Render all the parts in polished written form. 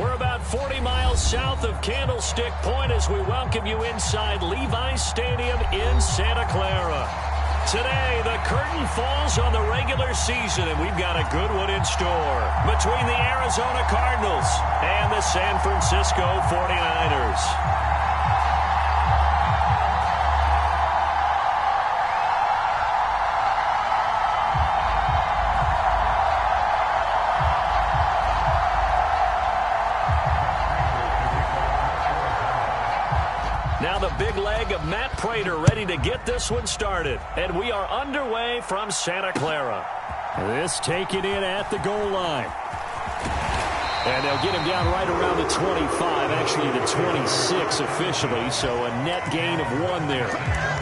We're about 40 miles south of Candlestick Point as we welcome you inside Levi's Stadium in Santa Clara. Today, the curtain falls on the regular season, and we've got a good one in store between the Arizona Cardinals and the San Francisco 49ers. Now the big leg of Matt Prater ready to get this one started. And we are underway from Santa Clara. This taken in at the goal line. And they'll get him down right around the 25, actually the 26 officially, so a net gain of 1 there.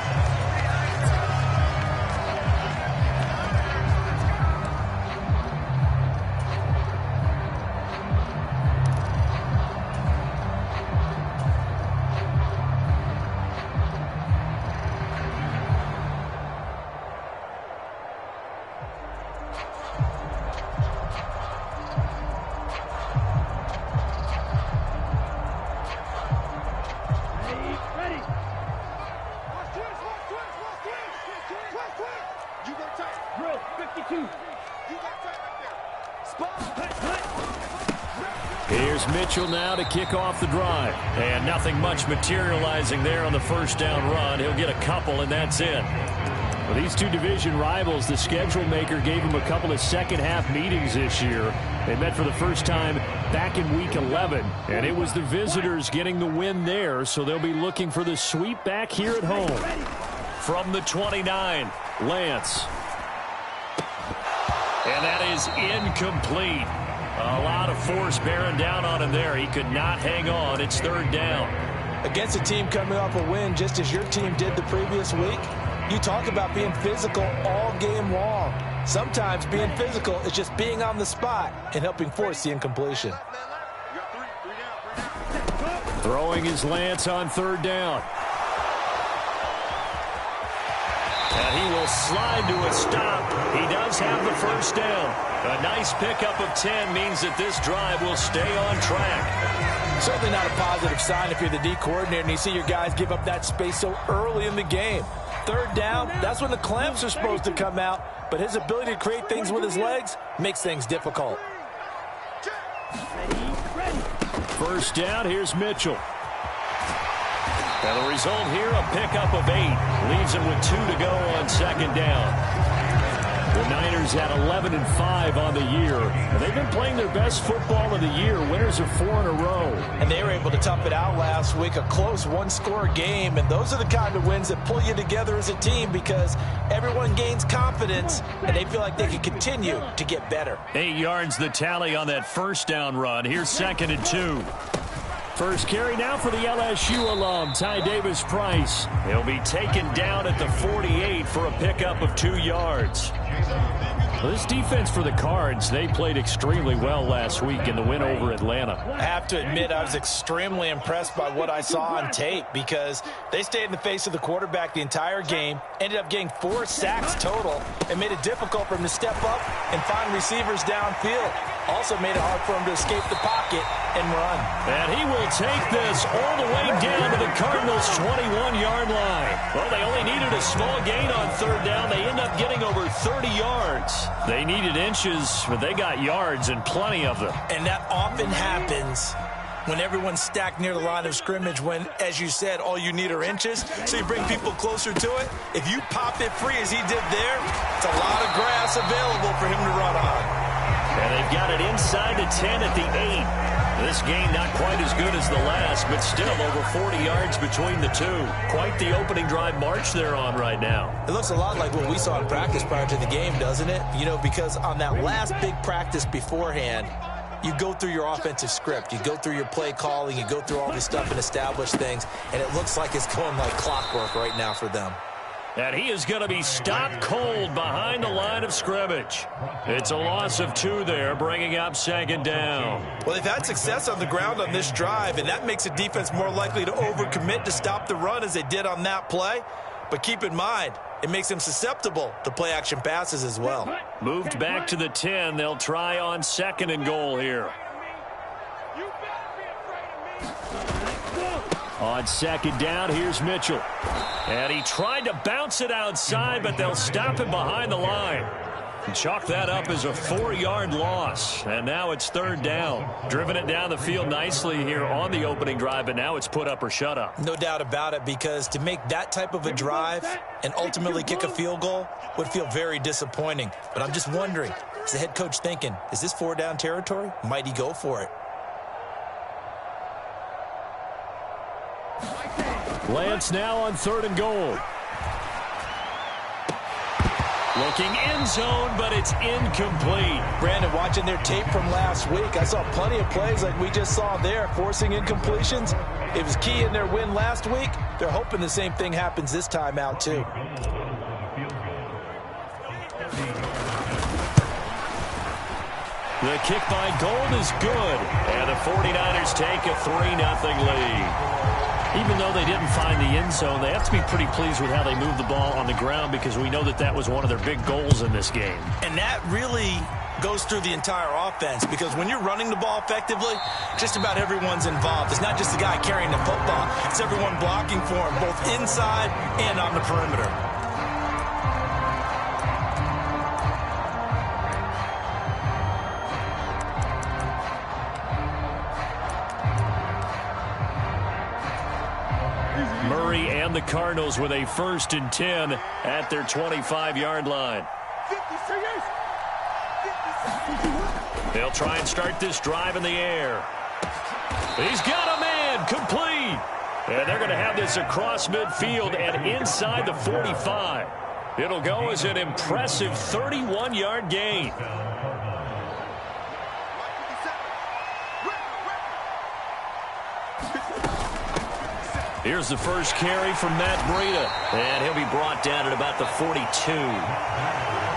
Here's Mitchell now to kick off the drive. And nothing much materializing there on the first down run. He'll get a couple, and that's it. Well, these two division rivals, the schedule maker gave them a couple of second-half meetings this year. They met for the first time back in Week 11, and it was the visitors getting the win there, so they'll be looking for the sweep back here at home. From the 29, Lance. And that is incomplete. A lot of force bearing down on him there. He could not hang on. It's third down. Against a team coming off a win just as your team did the previous week, you talk about being physical all game long. Sometimes being physical is just being on the spot and helping force the incompletion. Throwing his Lance on third down. And he will slide to a stop. He does have the first down. A nice pickup of 10 means that this drive will stay on track. Certainly not a positive sign if you're the D coordinator and you see your guys give up that space so early in the game. Third down, that's when the clamps are supposed to come out, but his ability to create things with his legs makes things difficult. First down, here's Mitchell. And the result here, a pickup of 8. Leaves him with 2 to go on second down. The Niners at 11-5 on the year. And they've been playing their best football of the year. Winners of 4 in a row. And they were able to tough it out last week. A close one-score game. And those are the kind of wins that pull you together as a team because everyone gains confidence and they feel like they can continue to get better. 8 yards the tally on that first down run. Here's 2nd and 2. First carry now for the LSU alum, Ty Davis-Price. He'll be taken down at the 48 for a pickup of 2 yards. Well, this defense for the Cards, they played extremely well last week in the win over Atlanta. I have to admit, I was extremely impressed by what I saw on tape because they stayed in the face of the quarterback the entire game, ended up getting 4 sacks total, and made it difficult for him to step up and find receivers downfield. Also made it hard for him to escape the pocket and run. And he will take this all the way down to the Cardinals' 21-yard line. Well, they only needed a small gain on third down. They end up getting over 30 yards. They needed inches, but they got yards and plenty of them. And that often happens when everyone's stacked near the line of scrimmage when, as you said, all you need are inches. So you bring people closer to it. If you pop it free as he did there, it's a lot of grass available for him to run on. And they've got it inside the 10 at the 8. This game not quite as good as the last, but still over 40 yards between the two. Quite the opening drive march they're on right now. It looks a lot like what we saw in practice prior to the game, doesn't it? You know, because on that last big practice beforehand, you go through your offensive script. You go through your play calling. You go through all this stuff and establish things. And it looks like it's going like clockwork right now for them. And he is going to be stopped cold behind the line of scrimmage. It's a loss of 2 there, bringing up 2nd down. Well, they've had success on the ground on this drive, and that makes a defense more likely to overcommit to stop the run as they did on that play. But keep in mind, it makes them susceptible to play-action passes as well. Moved back to the 10. They'll try on 2nd and goal here. On second down, here's Mitchell. And he tried to bounce it outside, but they'll stop him behind the line. And chalk that up as a 4-yard loss. And now it's third down. Driven it down the field nicely here on the opening drive, but now it's put up or shut up. No doubt about it, because to make that type of a drive and ultimately kick a field goal would feel very disappointing. But I'm just wondering, is the head coach thinking, is this 4-down territory? Might he go for it? Lance now on 3rd and goal. Looking end zone, but it's incomplete. Brandon, watching their tape from last week, I saw plenty of plays like we just saw there, forcing incompletions. It was key in their win last week. They're hoping the same thing happens this time out, too. The kick by Gold is good, and the 49ers take a 3-0 lead. Even though they didn't find the end zone, they have to be pretty pleased with how they moved the ball on the ground, because we know that that was one of their big goals in this game. And that really goes through the entire offense, because when you're running the ball effectively, just about everyone's involved. It's not just the guy carrying the football. It's everyone blocking for him, both inside and on the perimeter. Murray and the Cardinals with a 1st and 10 at their 25-yard line. They'll try and start this drive in the air. He's got a man, complete. And they're going to have this across midfield and inside the 45. It'll go as an impressive 31-yard gain. Here's the first carry from Matt Breida, and he'll be brought down at about the 42.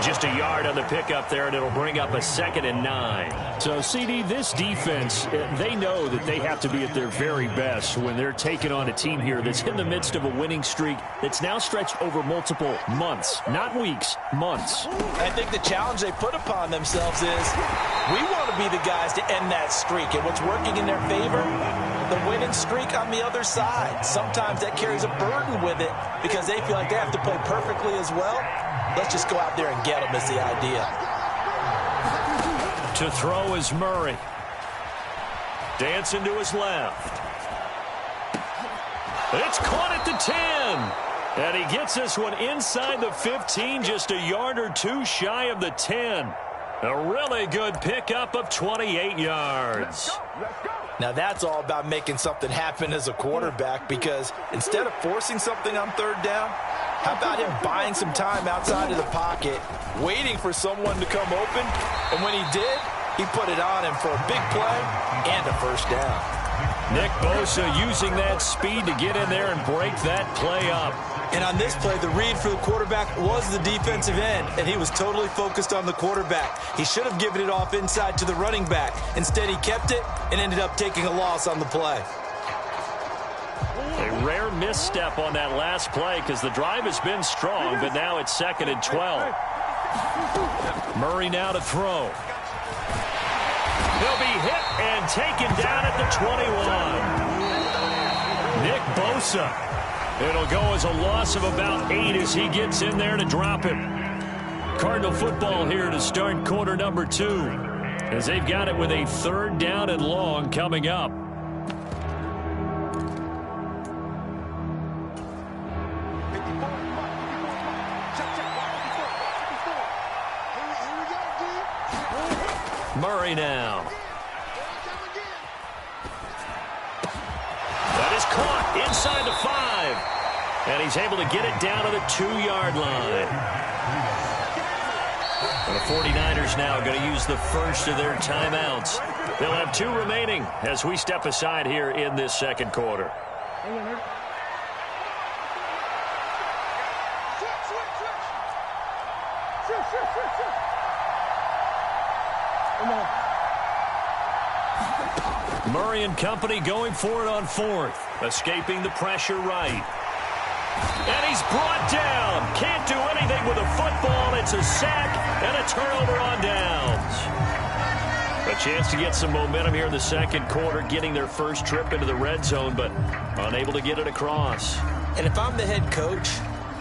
Just a yard on the pickup there, and it'll bring up a 2nd and 9. So, CD, this defense, they know that they have to be at their very best when they're taking on a team here that's in the midst of a winning streak that's now stretched over multiple months, not weeks, months. I think the challenge they put upon themselves is we want to be the guys to end that streak, and what's working in their favor, the winning streak on the other side. Sometimes that carries a burden with it because they feel like they have to play perfectly as well. Let's just go out there and get them is the idea. To throw is Murray. Dancing to his left. It's caught at the 10. And he gets this one inside the 15, just a yard or two shy of the 10. A really good pickup of 28 yards. Now that's all about making something happen as a quarterback, because instead of forcing something on 3rd down, how about him buying some time outside of the pocket, waiting for someone to come open, and when he did, he put it on him for a big play and a 1st down. Nick Bosa using that speed to get in there and break that play up. And on this play, the read for the quarterback was the defensive end, and he was totally focused on the quarterback. He should have given it off inside to the running back. Instead, he kept it and ended up taking a loss on the play. A rare misstep on that last play because the drive has been strong, but now it's 2nd and 12. Murray now to throw. He'll be hit and taken down at the 21. Nick Bosa. It'll go as a loss of about 8 as he gets in there to drop him. Cardinal football here to start quarter number 2, as they've got it with a 3rd down and long coming up. Murray now. That is caught inside the 5. And he's able to get it down to the 2-yard line. And the 49ers now are going to use the first of their timeouts. They'll have 2 remaining as we step aside here in this 2nd quarter. Murray and company going for it on 4th. Escaping the pressure right. And he's brought down. Can't do anything with a football. It's a sack and a turnover on downs. The Chance to get some momentum here in the second quarter, getting their first trip into the red zone, but unable to get it across. And if I'm the head coach,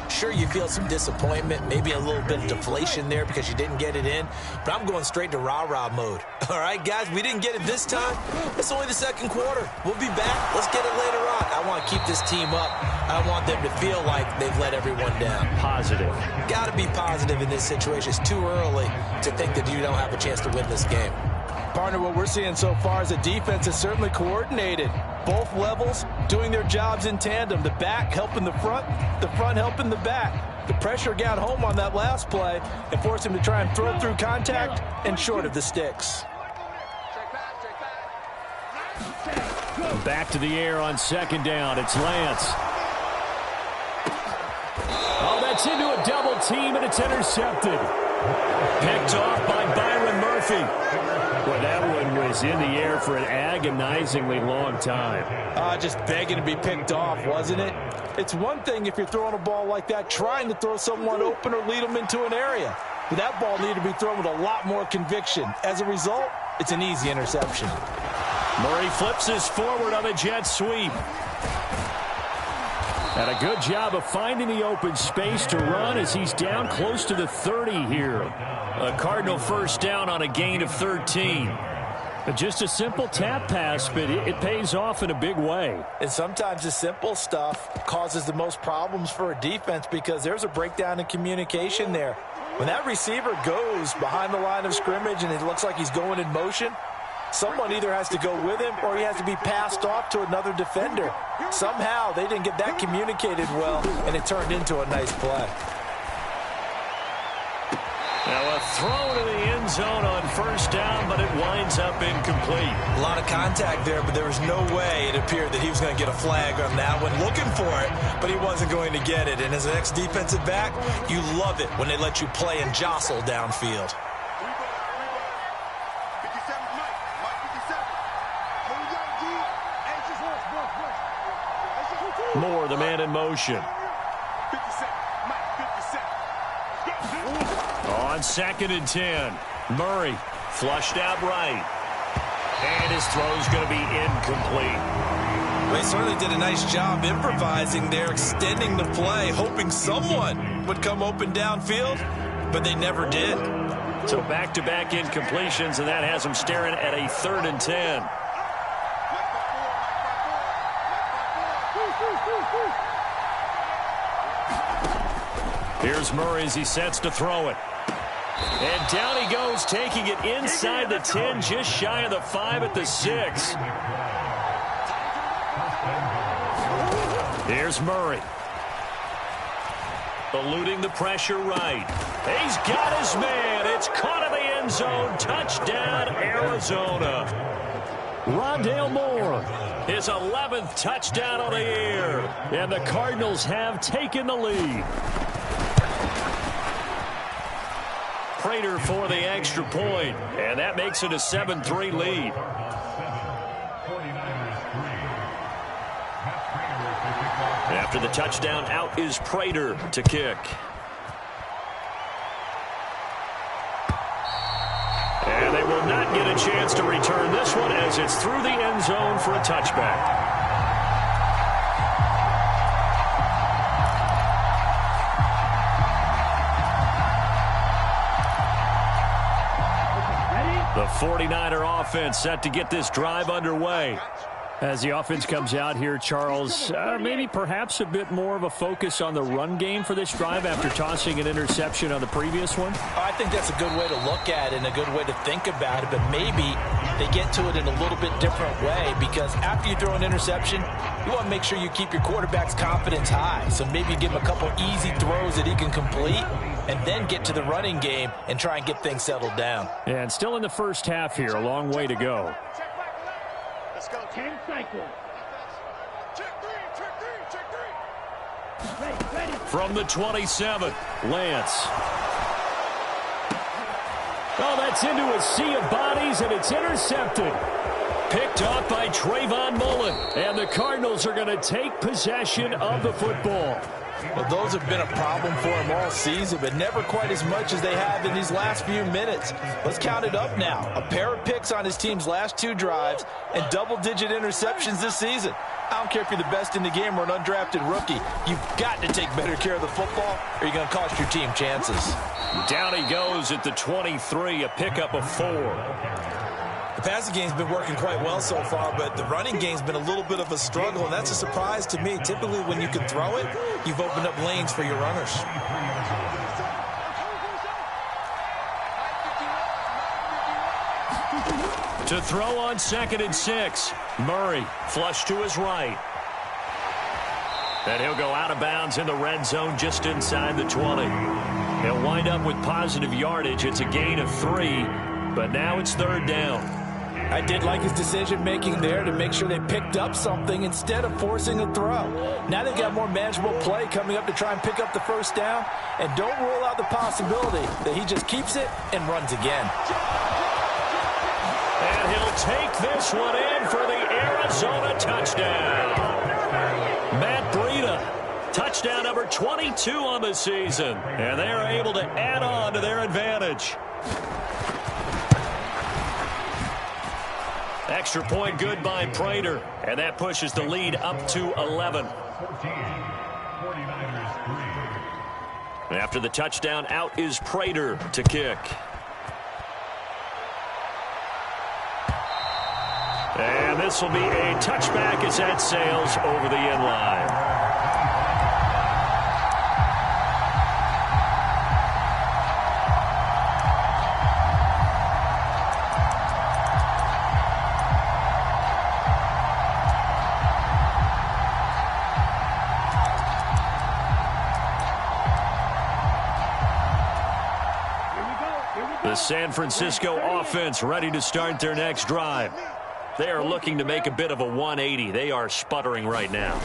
sure, you feel some disappointment, maybe a little bit of deflation there because you didn't get it in, but I'm going straight to rah-rah mode. All right, guys, we didn't get it this time. It's only the second quarter. We'll be back. Let's get it later on. I want to keep this team up. I don't want them to feel like they've let everyone down. Positive. Got to be positive in this situation. It's too early to think that you don't have a chance to win this game. Partner, what we're seeing so far is the defense is certainly coordinated. Both levels doing their jobs in tandem. The back helping the front helping the back. The pressure got home on that last play and forced him to try and throw through contact and short of the sticks. Back to the air on second down. It's Lance. Oh, that's into a double team, and it's intercepted. Picked off by Byron Murphy. Boy, that one was in the air for an agonizingly long time. Just begging to be picked off, wasn't it? It's one thing if you're throwing a ball like that, trying to throw someone open or lead them into an area. But that ball needed to be thrown with a lot more conviction. As a result, it's an easy interception. Murray flips this forward on a jet sweep. And a good job of finding the open space to run as he's down close to the 30 here. A Cardinal first down on a gain of 13. Just a simple tap pass, but it pays off in a big way. And sometimes the simple stuff causes the most problems for a defense because there's a breakdown in communication there. When that receiver goes behind the line of scrimmage and it looks like he's going in motion, someone either has to go with him or he has to be passed off to another defender. Somehow they didn't get that communicated well, and it turned into a nice play. Now a throw to the end zone on first down, but it winds up incomplete. A lot of contact there, but there was no way it appeared that he was going to get a flag on that one. Looking for it, but he wasn't going to get it. And as an ex-defensive back, you love it when they let you play and jostle downfield. Moore, the man in motion. On second and 10, Murray flushed out right. And his throw's going to be incomplete. Well, he certainly did a nice job improvising there, extending the play, hoping someone would come open downfield, but they never did. So back-to-back incompletions, and that has him staring at a 3rd and 10. Here's Murray as he sets to throw it. And down he goes, taking it inside the 10, just shy of the 5 at the 6. Here's Murray. Eluding the pressure right. He's got his man. It's caught in the end zone. Touchdown, Arizona. Rondale Moore, his 11th touchdown on the year. And the Cardinals have taken the lead. Prater for the extra point, and that makes it a 7-3 lead. After the touchdown, out is Prater to kick. And they will not get a chance to return this one as it's through the end zone for a touchback. The 49er offense set to get this drive underway. As the offense comes out here, Charles, maybe perhaps a bit more of a focus on the run game for this drive after tossing an interception on the previous one? I think that's a good way to look at it and a good way to think about it, but maybe they get to it in a little bit different way because after you throw an interception, you want to make sure you keep your quarterback's confidence high. So maybe you give him a couple easy throws that he can complete and then get to the running game and try and get things settled down. And still in the first half here, a long way to go. Let's go. 10 cycles. Check three. Ready. From the 27, Lance. Oh, that's into a sea of bodies, and it's intercepted. Picked off by Trayvon Mullen. And the Cardinals are going to take possession of the football. Well, those have been a problem for him all season, but never quite as much as they have in these last few minutes. Let's count it up now. A pair of picks on his team's last 2 drives and double-digit interceptions this season. I don't care if you're the best in the game or an undrafted rookie. You've got to take better care of the football or you're going to cost your team chances. Down he goes at the 23, a pickup of 4. The passing game's been working quite well so far, but the running game's been a little bit of a struggle, and that's a surprise to me. Typically, when you can throw it, you've opened up lanes for your runners. To throw on 2nd and 6. Murray flush to his right. And he'll go out of bounds in the red zone just inside the 20. He'll wind up with positive yardage. It's a gain of 3, but now it's 3rd down. I did like his decision-making there to make sure they picked up something instead of forcing a throw. Now they've got more manageable play coming up to try and pick up the 1st down, and don't rule out the possibility that he just keeps it and runs again. And he'll take this one in for the Arizona touchdown. Matt Breida, touchdown number 22 on the season, and they're able to add on to their advantage. Extra point good by Prater, and that pushes the lead up to 11. After the touchdown, out is Prater to kick. And this will be a touchback as that sails over the end line. The San Francisco offense ready to start their next drive. They are looking to make a bit of a 180. They are sputtering right now.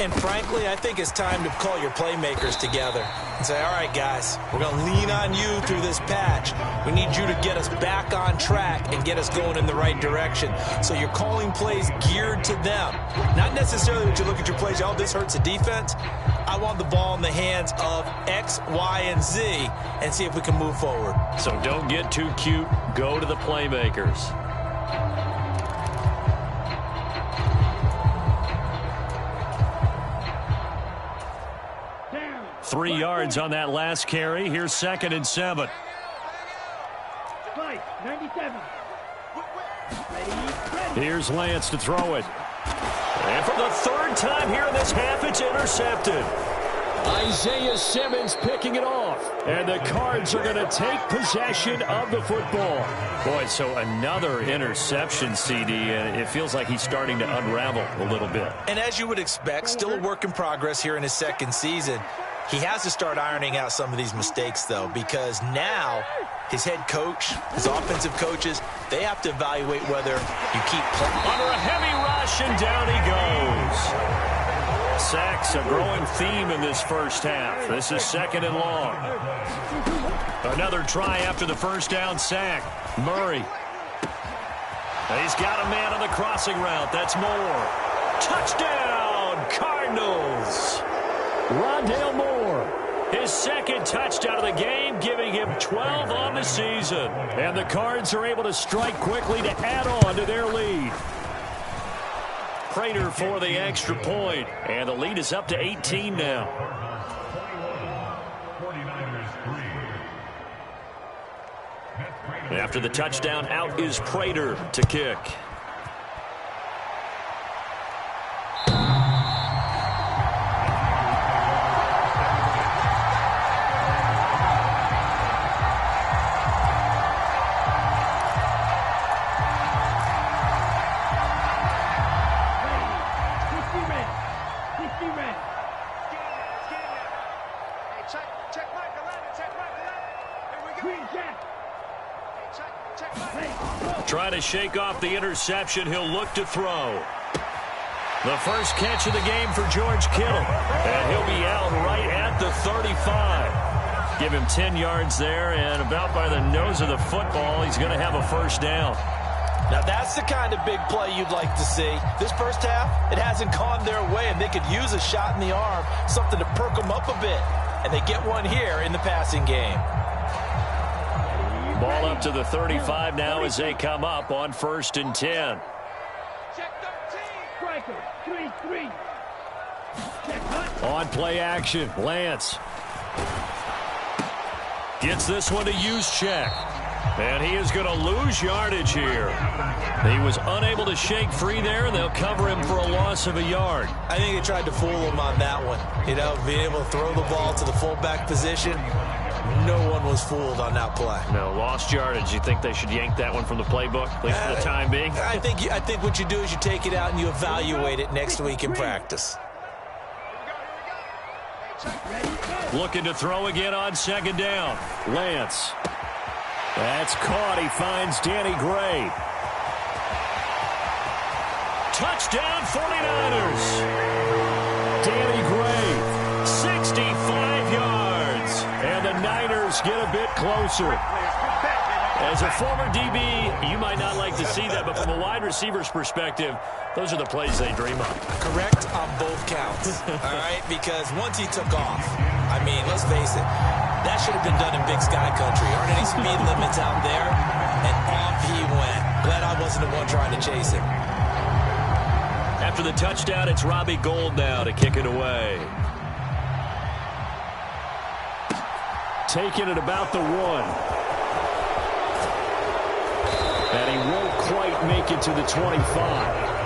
And frankly, I think it's time to call your playmakers together and say, all right, guys, we're going to lean on you through this patch. We need you to get us back on track and get us going in the right direction. So you're calling plays geared to them. Not necessarily when you look at your plays, oh, this hurts the defense. I want the ball in the hands of X, Y, and Z and see if we can move forward. So don't get too cute. Go to the playmakers. Down. 3 yards on that last carry. Here's 2nd and 7. Spike, 97. Ready. Here's Lance to throw it. And for the 3rd time here in this half, it's intercepted. Isaiah Simmons picking it off. And the Cards are going to take possession of the football. Boy, so another interception, CD, and it feels like he's starting to unravel a little bit. And as you would expect, still a work in progress here in his 2nd season. He has to start ironing out some of these mistakes, though, because now his head coach, his offensive coaches, they have to evaluate whether you keep playing. Under a heavy rush, and down he goes. Sacks, a growing theme in this first half. This is 2nd and long. Another try after the 1st down sack. Murray. He's got a man on the crossing route. That's Moore. Touchdown, Cardinals. Rondale Moore, his 2nd touchdown of the game, giving him 12 on the season. And the Cards are able to strike quickly to add on to their lead. Prater for the extra point, and the lead is up to 18 now. After the touchdown, out is Prater to kick. Trying to shake off the interception. He'll look to throw. The first catch of the game for George Kittle. And he'll be out right at the 35. Give him 10 yards there, and about by the nose of the football, he's going to have a 1st down. Now that's the kind of big play you'd like to see. This first half, it hasn't gone their way, and they could use a shot in the arm, something to perk them up a bit. And they get one here in the passing game. Ball up to the 35 now as they come up on 1st and 10. Striker, 3-3. On play action, Lance gets this one to Juszczyk. And he is going to lose yardage here. He was unable to shake free there, and they'll cover him for a loss of a yard. I think they tried to fool him on that one. You know, being able to throw the ball to the fullback position. No one was fooled on that play. No, lost yardage. You think they should yank that one from the playbook, at least for the time being? I think what you do is you take it out and you evaluate it next week in practice. Looking to throw again on 2nd down. Lance. That's caught. He finds Danny Gray. Touchdown 49ers. Danny Gray, 65 yards. And the Niners get a bit closer. As a former DB, you might not like to see that, but from a wide receiver's perspective, those are the plays they dream of. Correct on both counts, all right? Because once he took off, I mean, let's face it, that should have been done in Big Sky Country. Aren't any speed limits out there? And off he went. Glad I wasn't the one trying to chase him. After the touchdown, it's Robbie Gould now to kick it away. Taking it about the 1. And he won't quite make it to the 25.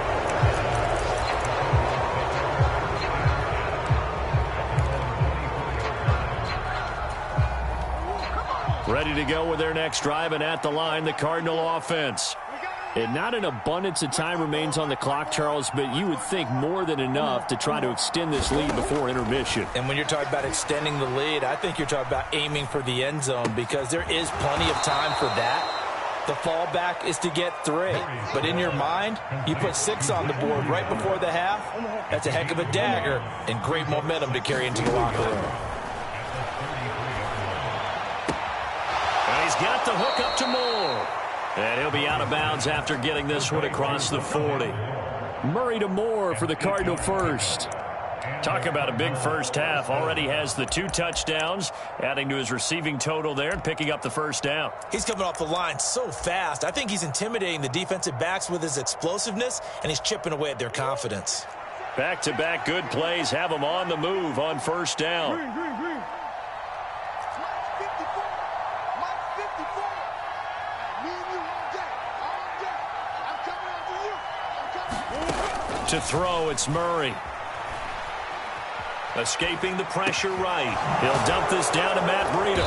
Ready to go with their next drive, and at the line, the Cardinal offense. And not an abundance of time remains on the clock, Charles, but you would think more than enough to try to extend this lead before intermission. And when you're talking about extending the lead, I think you're talking about aiming for the end zone, because there is plenty of time for that. The fallback is to get 3. But in your mind, you put 6 on the board right before the half. That's a heck of a dagger and great momentum to carry into the locker room. And he's got the hook up to Moore. And he'll be out of bounds after getting this one across the 40. Murray to Moore for the Cardinal first. Talk about a big first half. Already has the 2 touchdowns, adding to his receiving total there and picking up the first down. He's coming off the line so fast. I think he's intimidating the defensive backs with his explosiveness, and he's chipping away at their confidence. Back-to-back good plays have him on the move on first down. To throw, it's Murray. Escaping the pressure right. He'll dump this down to Matt Breida.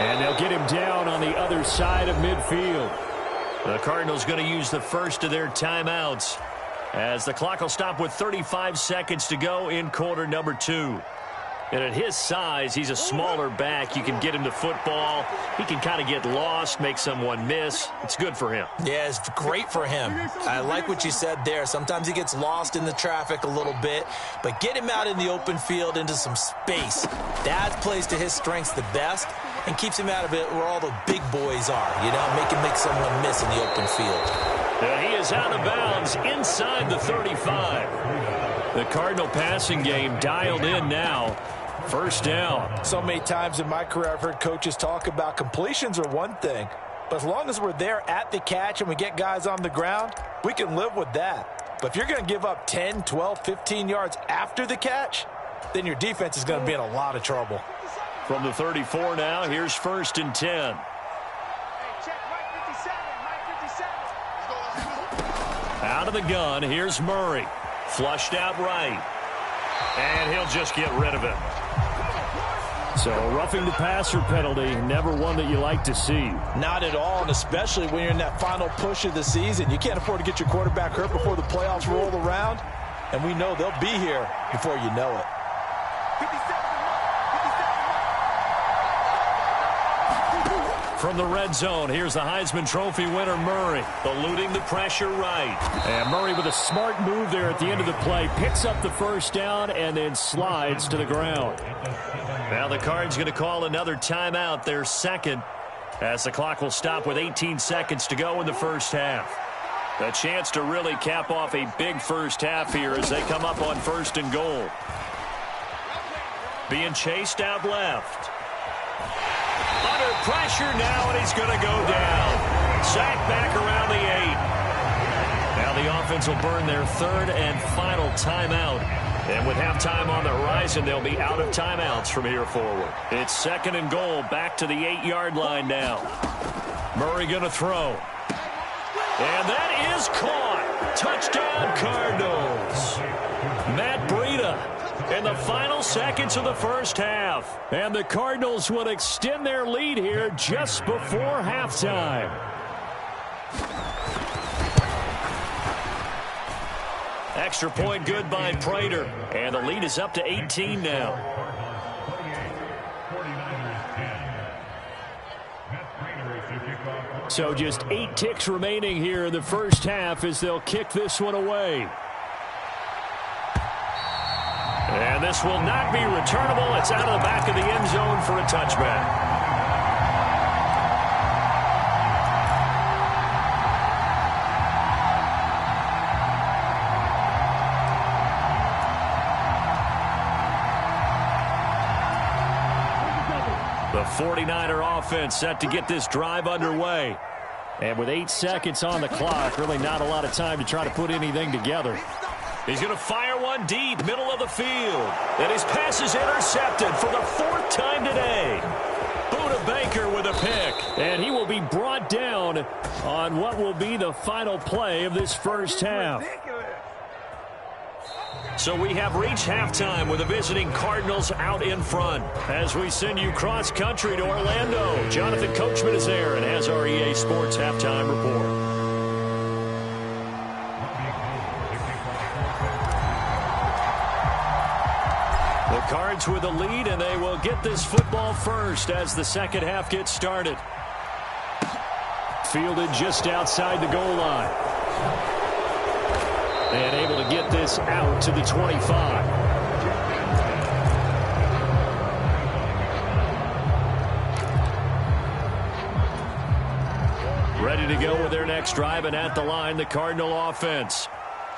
And they'll get him down on the other side of midfield. The Cardinals going to use the first of their timeouts, as the clock will stop with 35 seconds to go in quarter number 2. And at his size, he's a smaller back. You can get him to football. He can kind of get lost, make someone miss. It's good for him. Yeah, it's great for him. I like what you said there. Sometimes he gets lost in the traffic a little bit, but get him out in the open field into some space. That plays to his strengths the best and keeps him out of it where all the big boys are, you know, make someone miss in the open field. And he is out of bounds inside the 35. The Cardinal passing game dialed in now. First down. So many times in my career I've heard coaches talk about completions are one thing, but as long as we're there at the catch and we get guys on the ground, we can live with that. But if you're going to give up 10, 12, 15 yards after the catch, then your defense is going to be in a lot of trouble. From the 34 now, here's 1st and 10. Out of the gun, here's Murray. Flushed out right. And he'll just get rid of it. So roughing the passer penalty, never one that you like to see. Not at all, and especially when you're in that final push of the season. You can't afford to get your quarterback hurt before the playoffs roll around, and we know they'll be here before you know it. From the red zone, here's the Heisman Trophy winner, Murray, eluding the pressure right. And Murray with a smart move there at the end of the play, picks up the first down and then slides to the ground. Now the Cards going to call another timeout, their second, as the clock will stop with 18 seconds to go in the first half. A chance to really cap off a big first half here as they come up on 1st and goal. Being chased out left. Under pressure now, and he's going to go down. Sacked back around the 8. Now the offense will burn their 3rd and final timeout. And with halftime on the horizon, they'll be out of timeouts from here forward. It's 2nd and goal, back to the 8-yard line now. Murray going to throw. And that is caught. Touchdown, Cardinals. Matt Breida in the final seconds of the first half. And the Cardinals will extend their lead here just before halftime. Extra point good by Prater. And the lead is up to 18 now. So just 8 ticks remaining here in the first half as they'll kick this one away. And this will not be returnable. It's out of the back of the end zone for a touchback. The 49er offense set to get this drive underway. And with 8 seconds on the clock, really not a lot of time to try to put anything together. He's going to fire one deep, middle of the field. And his pass is intercepted for the 4th time today. Buda Baker with a pick. And he will be brought down on what will be the final play of this first half. So we have reached halftime with the visiting Cardinals out in front. As we send you cross-country to Orlando, Jonathan Coachman is there and has our EA Sports Halftime Report. The Cards with the lead, and they will get this football first as the second half gets started. Fielded just outside the goal line. And able to get this out to the 25. Ready to go with their next drive, and at the line, the Cardinal offense.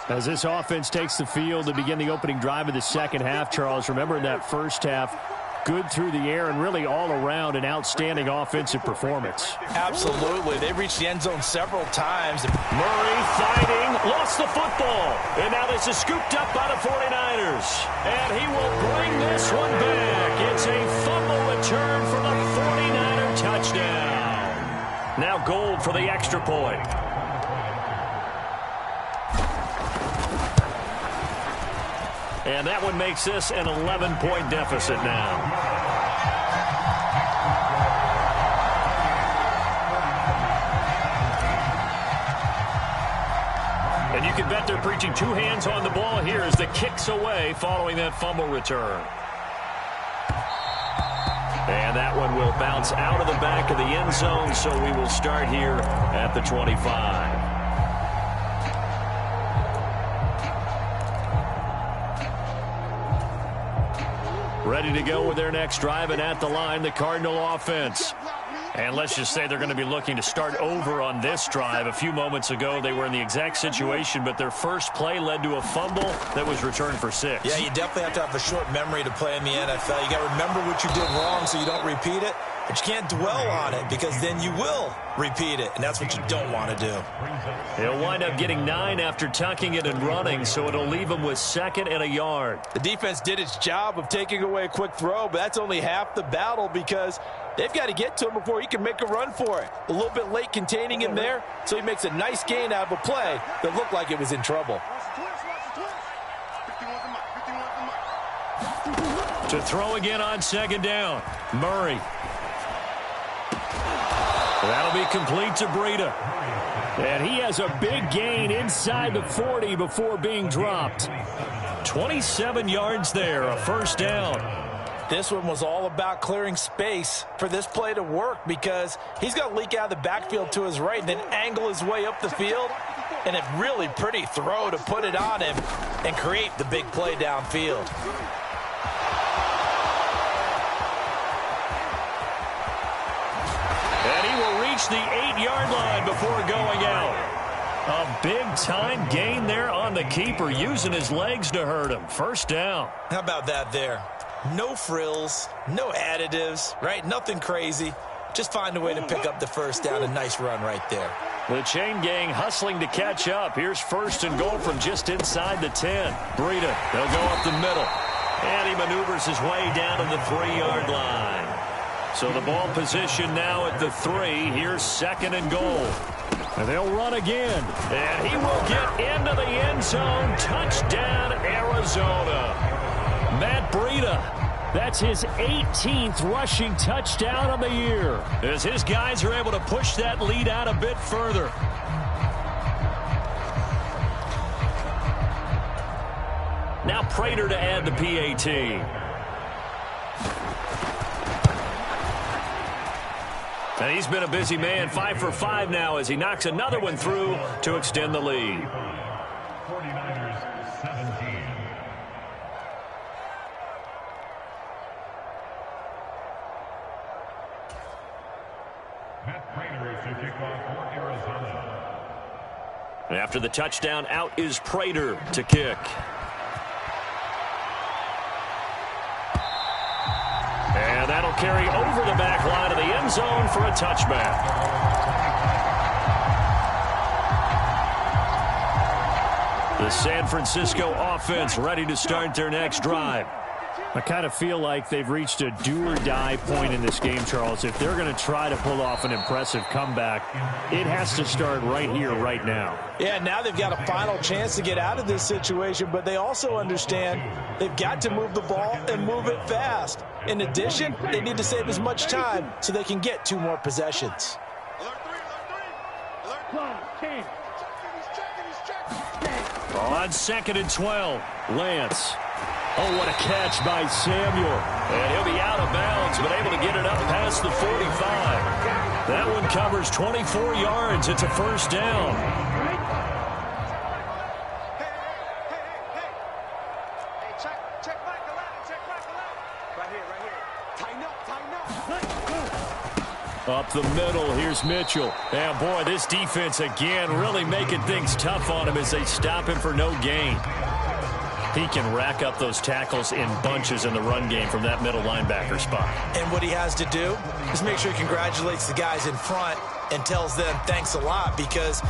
As this offense takes the field to begin the opening drive of the second half, Charles, remember in that first half, good through the air and really all around an outstanding offensive performance. Absolutely. They reached the end zone several times. Murray fighting, lost the football. And now this is scooped up by the 49ers. And he will bring this one back. It's a fumble return for the 49er touchdown. Now Gold for the extra point. And that one makes this an 11-point deficit now. And you can bet they're preaching 2 hands on the ball here as the kick's away following that fumble return. And that one will bounce out of the back of the end zone, so we will start here at the 25. Ready to go with their next drive, and at the line, the Cardinal offense. And let's just say they're going to be looking to start over on this drive. A few moments ago, they were in the exact situation, but their first play led to a fumble that was returned for 6. Yeah, you definitely have to have a short memory to play in the NFL. You got to remember what you did wrong so you don't repeat it, but you can't dwell on it because then you will repeat it, and that's what you don't want to do. He'll wind up getting 9 after tucking it and running, so it'll leave him with 2nd and a yard. The defense did its job of taking away a quick throw, but that's only half the battle because they've got to get to him before he can make a run for it. A little bit late containing him there, so he makes a nice gain out of a play that looked like it was in trouble. To throw again on 2nd down. Murray. That'll be complete to Breida. And he has a big gain inside the 40 before being dropped. 27 yards there, a first down. This one was all about clearing space for this play to work because he's got to leak out of the backfield to his right and then angle his way up the field. And a really pretty throw to put it on him and create the big play downfield. And he will reach the 8-yard line before going out. A big-time gain there on the keeper, using his legs to hurt him. First down. How about that there? No frills, no additives, right? Nothing crazy. Just find a way to pick up the first down. A nice run right there. The chain gang hustling to catch up. Here's first and goal from just inside the 10. Breida, they'll go up the middle. And he maneuvers his way down to the 3-yard line. So the ball position now at the 3. Here's second and goal. And they'll run again. And he will get into the end zone. Touchdown, Arizona. Matt Breida. That's his 18th rushing touchdown of the year, as his guys are able to push that lead out a bit further. Now Prater to add the PAT. And he's been a busy man, 5 for 5 now as he knocks another one through to extend the lead. 49ers 17. After the touchdown, out is Prater to kick. And that'll carry over the back line of the end zone for a touchback. The San Francisco offense ready to start their next drive. I kind of feel like they've reached a do-or-die point in this game, Charles. If they're going to try to pull off an impressive comeback, it has to start right here, right now. Yeah, now they've got a final chance to get out of this situation, but they also understand they've got to move the ball and move it fast. In addition, they need to save as much time so they can get 2 more possessions. On second and 12, Lance. Oh, what a catch by Samuel. And he'll be out of bounds, but able to get it up past the 45. That one covers 24 yards. It's a first down. Hey, check Michael out. Check Michael out. Right here. Tighten up. Up the middle, here's Mitchell. And, boy, this defense again really making things tough on him as they stop him for no gain. He can rack up those tackles in bunches in the run game from that middle linebacker spot. And what he has to do is make sure he congratulates the guys in front and tells them thanks a lot, because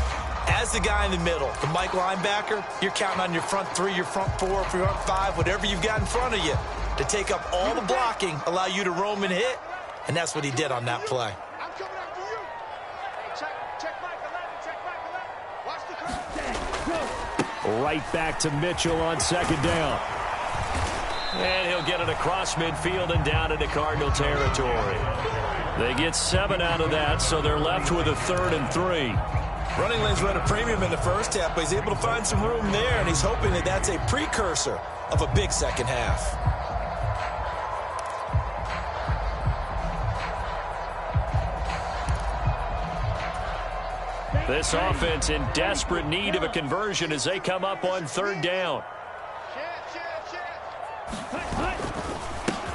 as the guy in the middle, the Mike linebacker, you're counting on your front 3, your front 4, your front 5, whatever you've got in front of you to take up all the blocking, allow you to roam and hit, and that's what he did on that play. I'm coming after you. Hey, check Michael out. Check Michael out. Watch the curve. Right back to Mitchell on second down. And he'll get it across midfield and down into Cardinal territory. They get 7 out of that, so they're left with a 3rd and 3. Running lanes were at a premium in the first half, but he's able to find some room there, and he's hoping that that's a precursor of a big second half. This offense in desperate need of a conversion as they come up on 3rd down.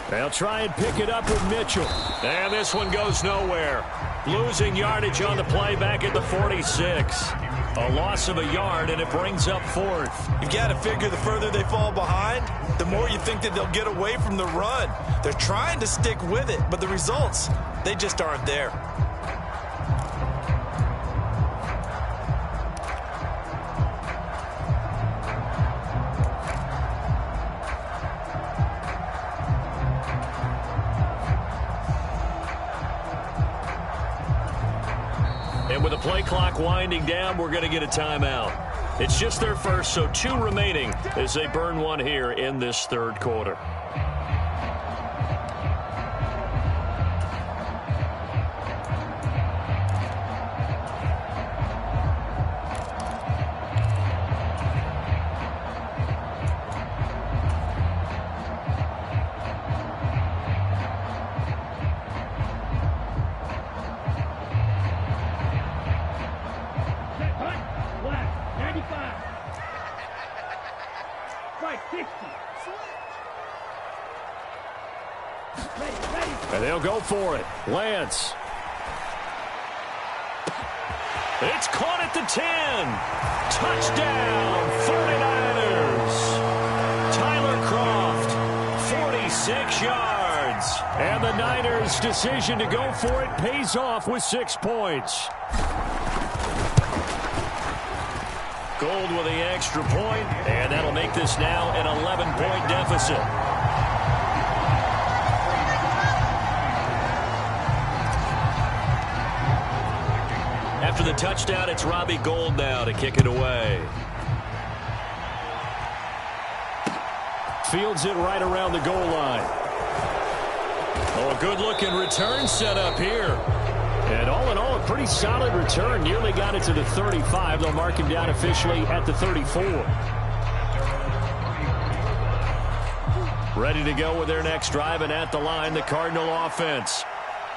They'll try and pick it up with Mitchell. And this one goes nowhere. Losing yardage on the play back at the 46. A loss of a yard, and it brings up 4th. You've got to figure the further they fall behind, the more you think that they'll get away from the run. They're trying to stick with it, but the results, they just aren't there. And with the play clock winding down, we're going to get a timeout. It's just their first, so 2 remaining as they burn one here in this 3rd quarter. And they'll go for it. Lance. It's caught at the 10. Touchdown, 49ers. Tyler Kroft, 46 yards. And the Niners' decision to go for it pays off with 6 points. Gold with the extra point, and that'll make this now an 11-point deficit. After the touchdown, it's Robbie Gould now to kick it away. Fields it right around the goal line. Oh, a good-looking return set up here. And all in all, a pretty solid return. Nearly got it to the 35. They'll mark him down officially at the 34. Ready to go with their next drive, and at the line, the Cardinal offense.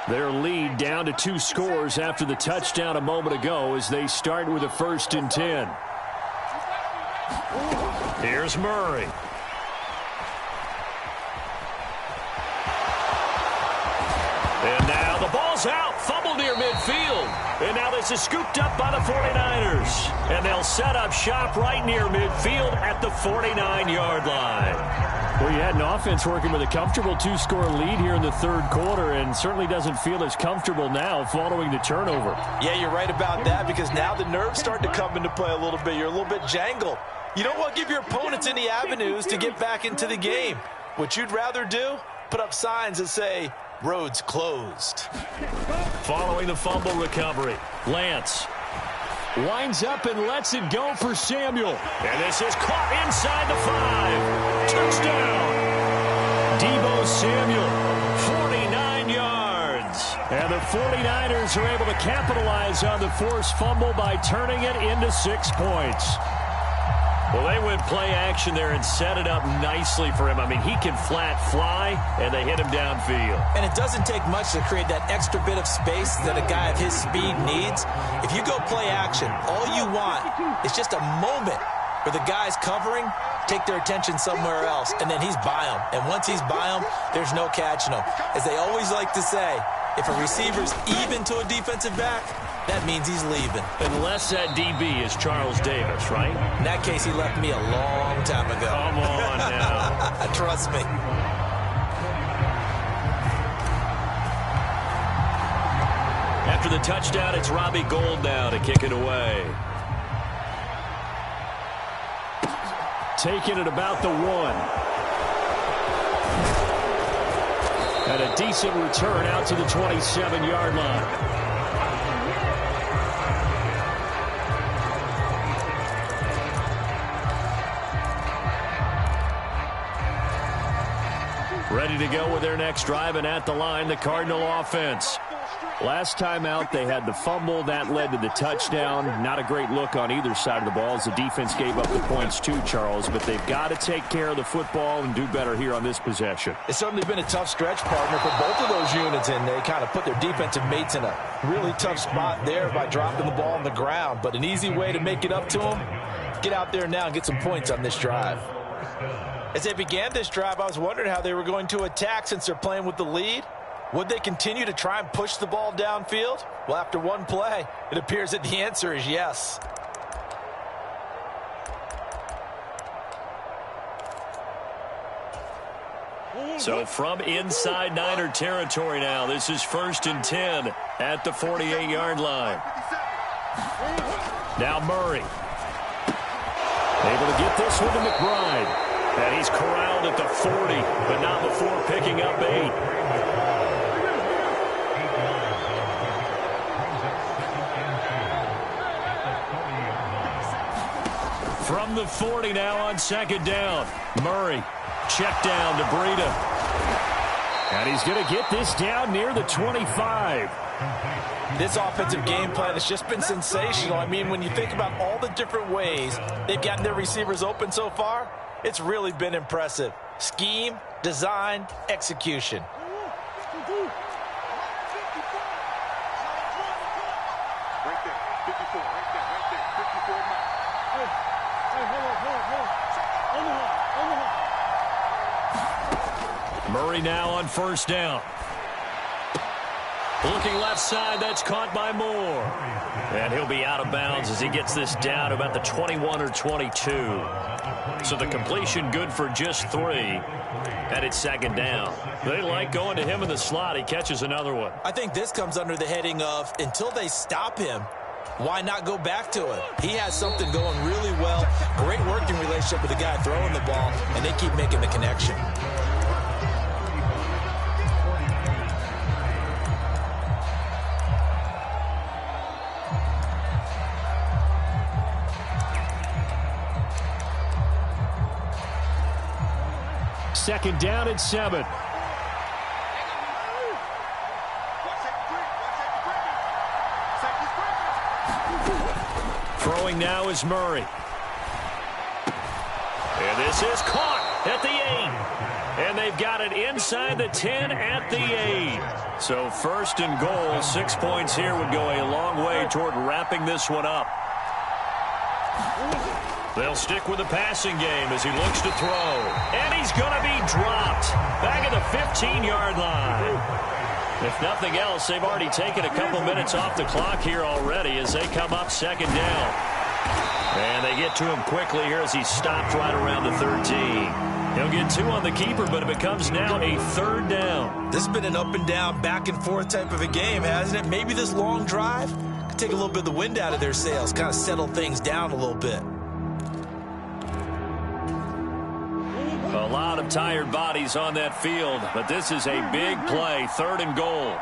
Their lead down to 2 scores after the touchdown a moment ago as they start with a 1st and 10. Here's Murray. And now the ball's out. Fumble near midfield. And now this is scooped up by the 49ers. And they'll set up shop right near midfield at the 49-yard line. Well, you had an offense working with a comfortable 2-score lead here in the 3rd quarter, and certainly doesn't feel as comfortable now following the turnover. Yeah, you're right about that, because now the nerves start to come into play a little bit. You're a little bit jangled. You don't want to give your opponents any avenues to get back into the game. What you'd rather do, put up signs that say, roads closed. Following the fumble recovery, Lance winds up and lets it go for Samuel. And this is caught inside the 5. Touchdown. Deebo Samuel, 49 yards. And the 49ers are able to capitalize on the forced fumble by turning it into 6 points. Well, they went play action there and set it up nicely for him. I mean, he can flat fly, and they hit him downfield. And it doesn't take much to create that extra bit of space that a guy of his speed needs. If you go play action, all you want is just a moment where the guy's covering, take their attention somewhere else, and then he's by him. And once he's by him, there's no catching him. As they always like to say, if a receiver's even to a defensive back, that means he's leaving. Unless that DB is Charles Davis, right? In that case, he left me a long time ago. Come on now. Trust me. After the touchdown, it's Robbie Gould now to kick it away. Taking it about the 1. And a decent return out to the 27-yard line. Ready to go with their next drive, and at the line, the Cardinal offense. Last time out, they had the fumble. That led to the touchdown. Not a great look on either side of the ball as the defense gave up the points too, Charles. But they've got to take care of the football and do better here on this possession. It's certainly been a tough stretch, partner, for both of those units, and they kind of put their defensive mates in a really tough spot there by dropping the ball on the ground. But an easy way to make it up to them, get out there now and get some points on this drive. As they began this drive, I was wondering how they were going to attack since they're playing with the lead. Would they continue to try and push the ball downfield? Well, after one play, it appears that the answer is yes. So from inside Niner territory now, this is 1st and 10 at the 48-yard line. Now Murray. Able to get this one to McBride. And he's corralled at the 40, but not before picking up 8. From the 40 now on 2nd down. Murray, check down to Breida. And he's going to get this down near the 25. This offensive game plan has just been sensational. I mean, when you think about all the different ways they've gotten their receivers open so far, it's really been impressive. Scheme, design, execution. Right there, 54, right there, 54 miles. Hey, hold on. Murray now on 1st down. Looking left side, that's caught by Moore. And he'll be out of bounds as he gets this down to about the 21 or 22. So the completion good for just 3. And it's second down. They like going to him in the slot. He catches another one. I think this comes under the heading of until they stop him, why not go back to him? He has something going really well. Great working relationship with the guy throwing the ball, and they keep making the connection. Second down and 7. Throwing now is Murray. And this is caught at the 8. And they've got it inside the 10 at the 8. So first and goal, 6 points here would go a long way toward wrapping this one up. They'll stick with the passing game as he looks to throw. And he's going to be dropped back at the 15-yard line. If nothing else, they've already taken a couple minutes off the clock here already as they come up second down. And they get to him quickly here as he's stopped right around the 13. He'll get 2 on the keeper, but it becomes now a third down. This has been an up and down, back and forth type of a game, hasn't it? Maybe this long drive could take a little bit of the wind out of their sails, kind of settle things down a little bit. A lot of tired bodies on that field, but this is a big play, third and goal.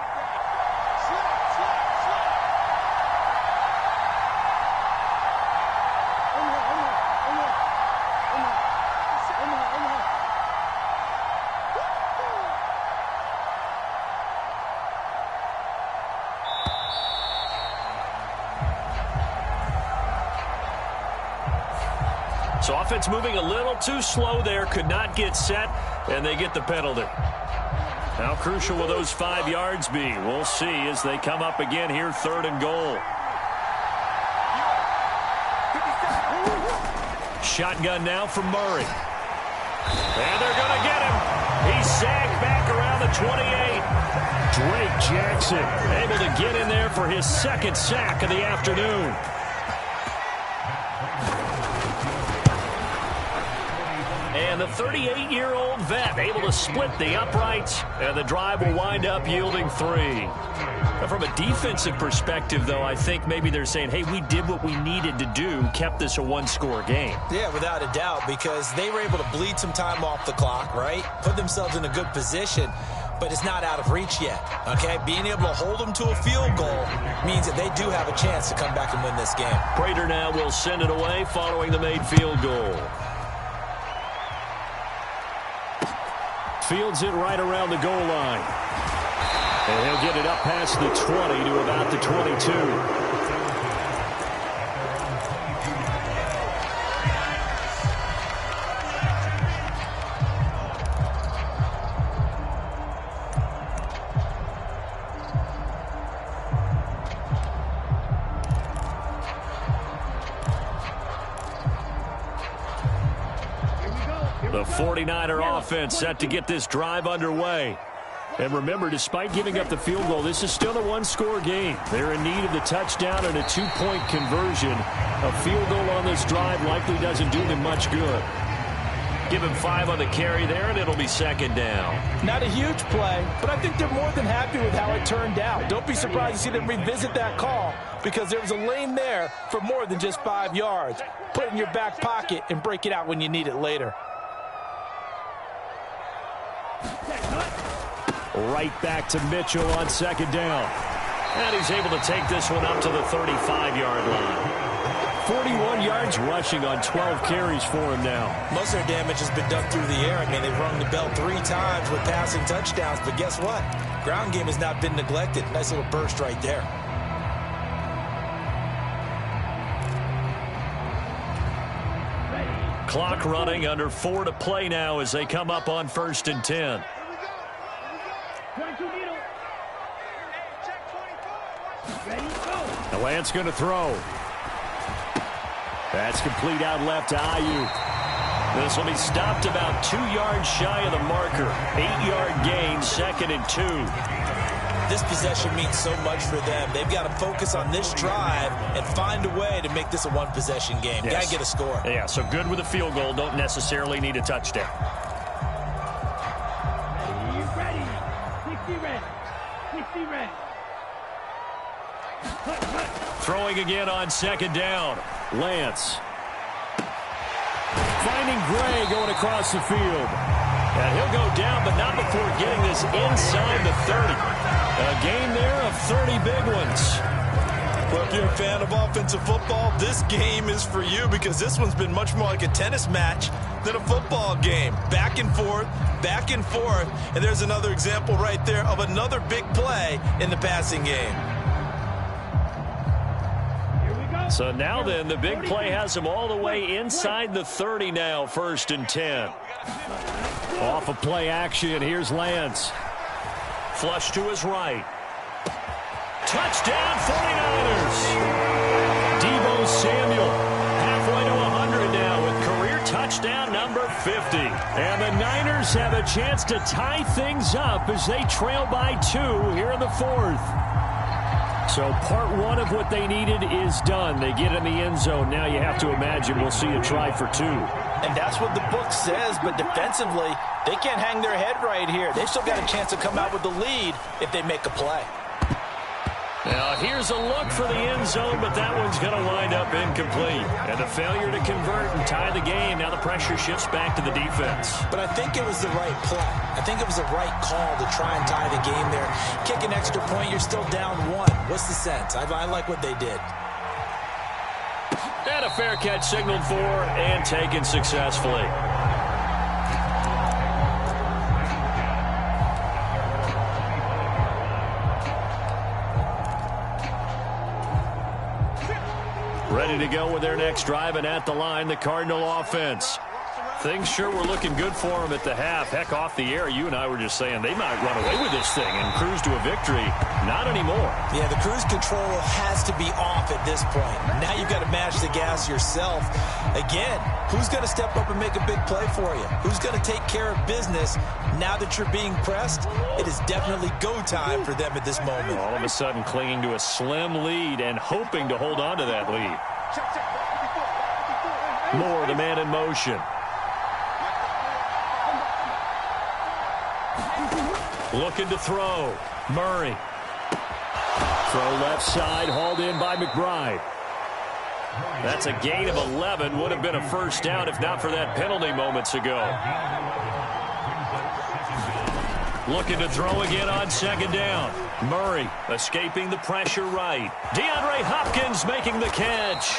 So offense moving a little too slow there, could not get set, and they get the penalty. How crucial will those 5 yards be? We'll see as they come up again here, third and goal. Shotgun now from Murray. And they're going to get him. He's sagged back around the 28. Drake Jackson able to get in there for his second sack of the afternoon. And the 38-year-old vet able to split the uprights, and the drive will wind up yielding 3. Now, from a defensive perspective, though, I think maybe they're saying, hey, we did what we needed to do, kept this a one-score game. Yeah, without a doubt, because they were able to bleed some time off the clock, right? Put themselves in a good position, but it's not out of reach yet, okay? Being able to hold them to a field goal means that they do have a chance to come back and win this game. Prater now will send it away following the made field goal. Fields it right around the goal line. And he'll get it up past the 20 to about the 22. The 49er offense set to get this drive underway. And remember, despite giving up the field goal, this is still a one-score game. They're in need of the touchdown and a 2-point conversion. A field goal on this drive likely doesn't do them much good. Give him 5 on the carry there, and it'll be second down. Not a huge play, but I think they're more than happy with how it turned out. Don't be surprised to see them revisit that call because there was a lane there for more than just 5 yards. Put it in your back pocket and break it out when you need it later. Right back to Mitchell on second down. And he's able to take this one up to the 35-yard line. 41 yards rushing on 12 carries for him now. Most of their damage has been done through the air. I mean, they've rung the bell 3 times with passing touchdowns, but guess what? Ground game has not been neglected. Nice little burst right there. Clock running, under 4 to play now as they come up on 1st and 10. The Lance going to throw. That's complete out left to Ayuk. This will be stopped about 2 yards shy of the marker. 8-yard gain, 2nd and 2. this possession means so much for them. They've got to focus on this drive and find a way to make this a one-possession game. Yes. Got to get a score. Yeah, so good with a field goal. Don't necessarily need a touchdown. Are you ready? 60 red. 60 red. Throwing again on second down. Lance. Finding Gray going across the field. And he'll go down, but not before getting this inside the 30. A gain there of 30 big ones. Well, if you're a fan of offensive football, this game is for you because this one's been much more like a tennis match than a football game. Back and forth, and there's another example right there of another big play in the passing game. So now then, the big play has him all the way inside the 30 now, 1st and 10. Off of play action, here's Lance. Flush to his right. Touchdown, 49ers. Deebo Samuel halfway to 100 now with career touchdown number 50. And the Niners have a chance to tie things up as they trail by 2 here in the 4th. So part 1 of what they needed is done. They get in the end zone. Now you have to imagine we'll see a try for 2. And that's what the book says, but defensively, they can't hang their head right here. They've still got a chance to come out with the lead if they make a play. Now here's a look for the end zone, but that one's going to wind up incomplete. And the failure to convert and tie the game. Now the pressure shifts back to the defense. But I think it was the right play. I think it was the right call to try and tie the game there. Kick an extra point, you're still down 1. What's the sense? I like what they did. And a fair catch signaled for and taken successfully. Ready to go with their next drive, and at the line, the Cardinal offense. Things sure were looking good for them at the half. Heck, off the air, you and I were just saying they might run away with this thing and cruise to a victory. Not anymore. Yeah, the cruise control has to be off at this point. Now you've got to match the gas yourself. Again, who's going to step up and make a big play for you? Who's going to take care of business now that you're being pressed? It is definitely go time for them at this moment. All of a sudden clinging to a slim lead and hoping to hold on to that lead. Moore, the man in motion. Looking to throw. Murray. Throw left side, hauled in by McBride. That's a gain of 11. Would have been a first down if not for that penalty moments ago. Looking to throw again on second down. Murray escaping the pressure right. DeAndre Hopkins making the catch.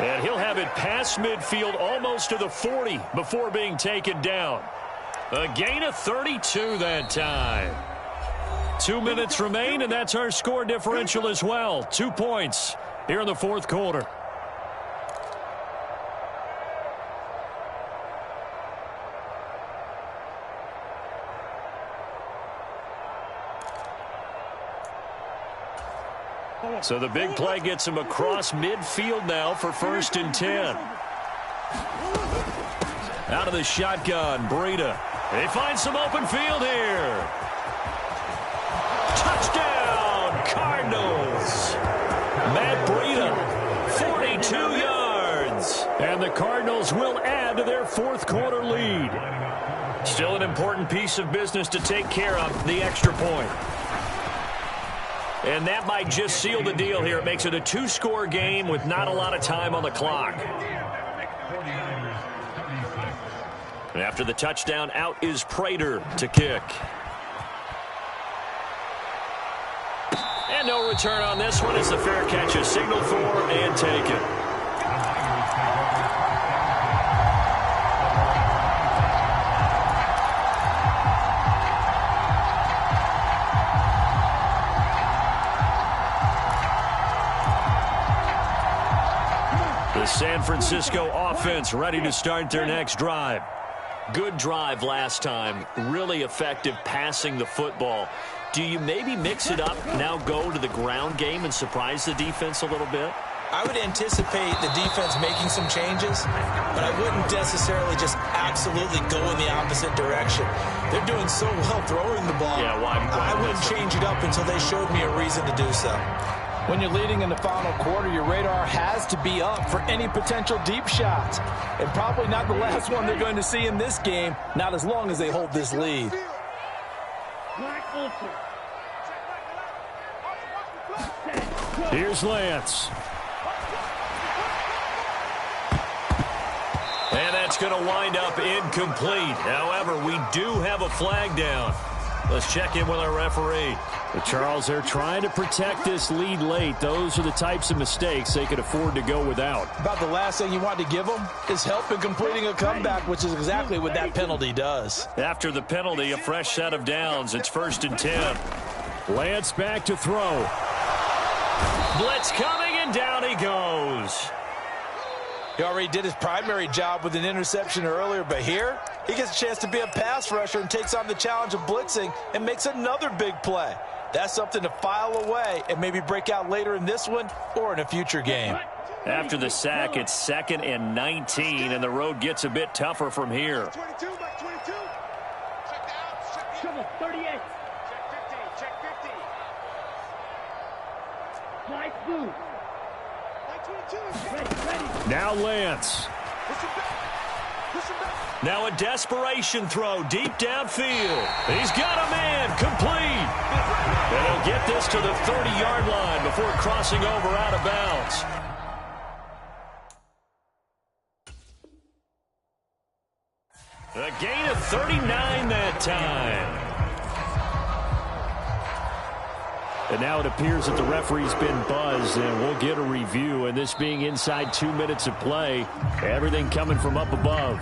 And he'll have it past midfield almost to the 40 before being taken down. A gain of 32 that time. 2 minutes remain, and that's our score differential as well. 2 points here in the 4th quarter. So the big play gets him across midfield now for 1st and 10. Out of the shotgun, Breida. They find some open field here. Touchdown, Cardinals. Matt Breida, 42 yards. And the Cardinals will add to their 4th quarter lead. Still an important piece of business to take care of, the extra point. And that might just seal the deal here. It makes it a 2-score game with not a lot of time on the clock. And after the touchdown, out is Prater to kick. And no return on this one as the fair catch is signaled for and taken. The San Francisco offense ready to start their next drive. Good drive last time. Really effective passing the football. Do you maybe mix it up, now go to the ground game and surprise the defense a little bit? I would anticipate the defense making some changes, but I wouldn't necessarily just absolutely go in the opposite direction. They're doing so well throwing the ball. Yeah, why I wouldn't change it up until they showed me a reason to do so. When you're leading in the final quarter, your radar has to be up for any potential deep shots. And probably not the last one they're going to see in this game, not as long as they hold this lead. Here's Lance. And that's going to wind up incomplete. However, we do have a flag down. Let's check in with our referee. But Charles, they're trying to protect this lead late. Those are the types of mistakes they could afford to go without. About the last thing you want to give them is help in completing a comeback, which is exactly what that penalty does. After the penalty, a fresh set of downs. It's 1st and 10. Lance back to throw. Blitz coming, and down he goes. He already did his primary job with an interception earlier, but here he gets a chance to be a pass rusher and takes on the challenge of blitzing and makes another big play. That's something to file away and maybe break out later in this one or in a future game. After the sack, it's 2nd and 19, and the road gets a bit tougher from here. 22, Mike 22. Check down, Trouble, 38. check 50. Nice move. Mike 22. Ready. Now Lance. Push him back. Now a desperation throw deep downfield. He's got a man, complete. And he'll get this to the 30-yard line before crossing over out of bounds. A gain of 39 that time. And now it appears that the referee's been buzzed, and we'll get a review. And this being inside 2 minutes of play, everything coming from up above.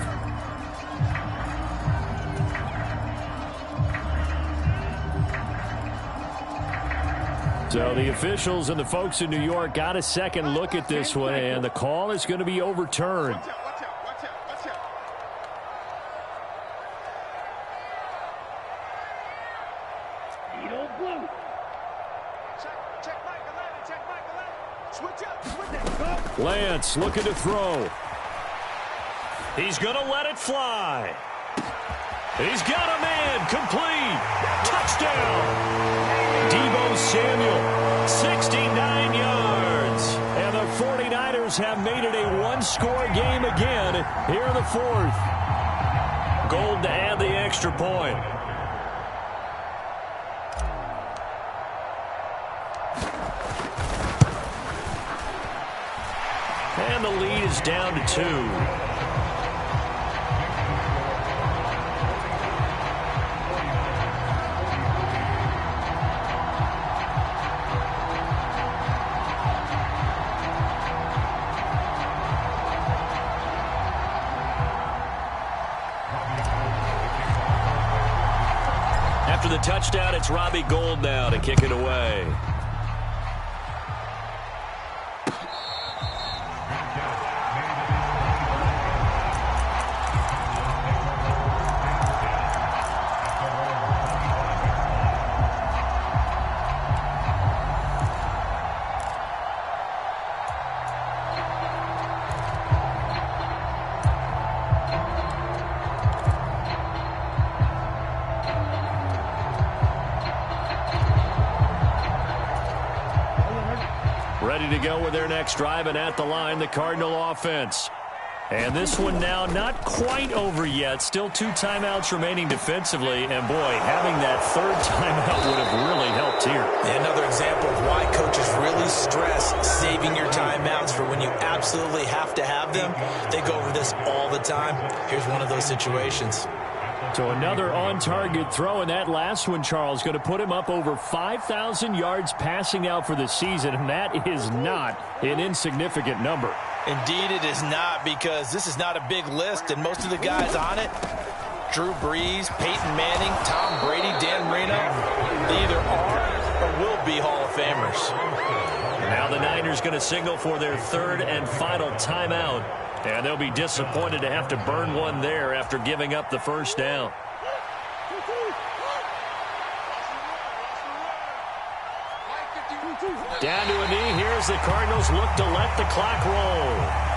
So the officials and the folks in New York got a second look at this one, and the call is going to be overturned. Watch out. Needle blue. Check Mike 11. Switch up. Lance looking to throw. He's going to let it fly. He's got a man, complete. Touchdown. Deebo Samuel, 69 yards. And the 49ers have made it a one-score game again here in the 4th. Gold to add the extra point. And the lead is down to 2. After the touchdown, it's Robbie Gould now to kick it away. Ready to go with their next drive, and at the line, the Cardinal offense. And this one now not quite over yet. Still 2 timeouts remaining defensively. And, boy, having that 3rd timeout would have really helped here. Another example of why coaches really stress saving your timeouts for when you absolutely have to have them. They go over this all the time. Here's one of those situations. So another on-target throw, and that last one, Charles, going to put him up over 5,000 yards passing out for the season, and that is not an insignificant number. Indeed it is not, because this is not a big list, and most of the guys on it, Drew Brees, Peyton Manning, Tom Brady, Dan Marino, they either are or will be Hall of Famers. Now the Niners going to signal for their 3rd and final timeout. And they'll be disappointed to have to burn one there after giving up the first down. Down to a knee. Here's as the Cardinals look to let the clock roll.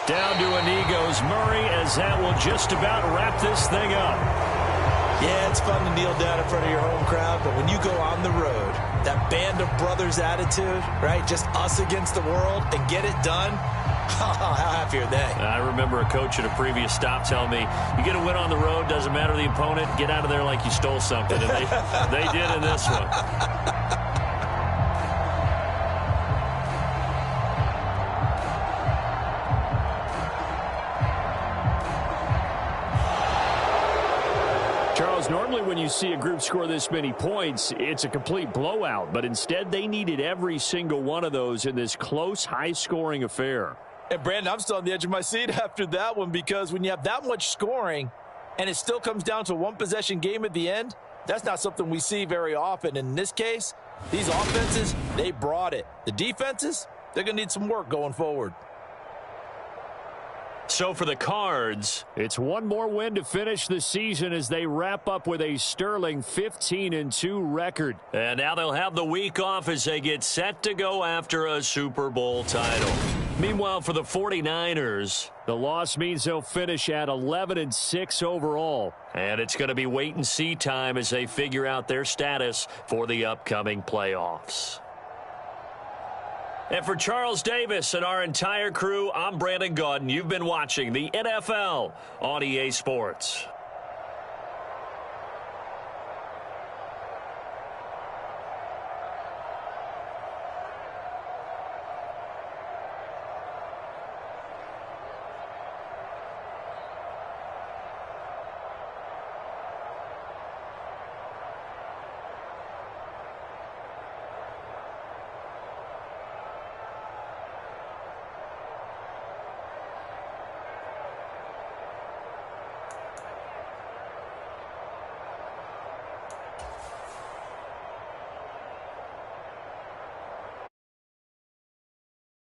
Down to a knee goes Murray, as that will just about wrap this thing up. Yeah, it's fun to kneel down in front of your home crowd, but when you go on the road, that band of brothers attitude, right, just us against the world, and get it done, how happy are they? I remember a coach at a previous stop telling me, you get a win on the road, doesn't matter the opponent, get out of there like you stole something. And they did in this one. Charles, normally when you see a group score this many points, it's a complete blowout. But instead, they needed every single one of those in this close, high-scoring affair. And, Brandon, I'm still on the edge of my seat after that one, because when you have that much scoring and it still comes down to a one-possession game at the end, that's not something we see very often. And in this case, these offenses, they brought it. The defenses, they're going to need some work going forward. So for the Cards, it's one more win to finish the season as they wrap up with a sterling 15-2 record. And now they'll have the week off as they get set to go after a Super Bowl title. Meanwhile, for the 49ers, the loss means they'll finish at 11-6 overall. And it's going to be wait-and-see time as they figure out their status for the upcoming playoffs. And for Charles Davis and our entire crew, I'm Brandon Gaudin. You've been watching the NFL on EA Sports.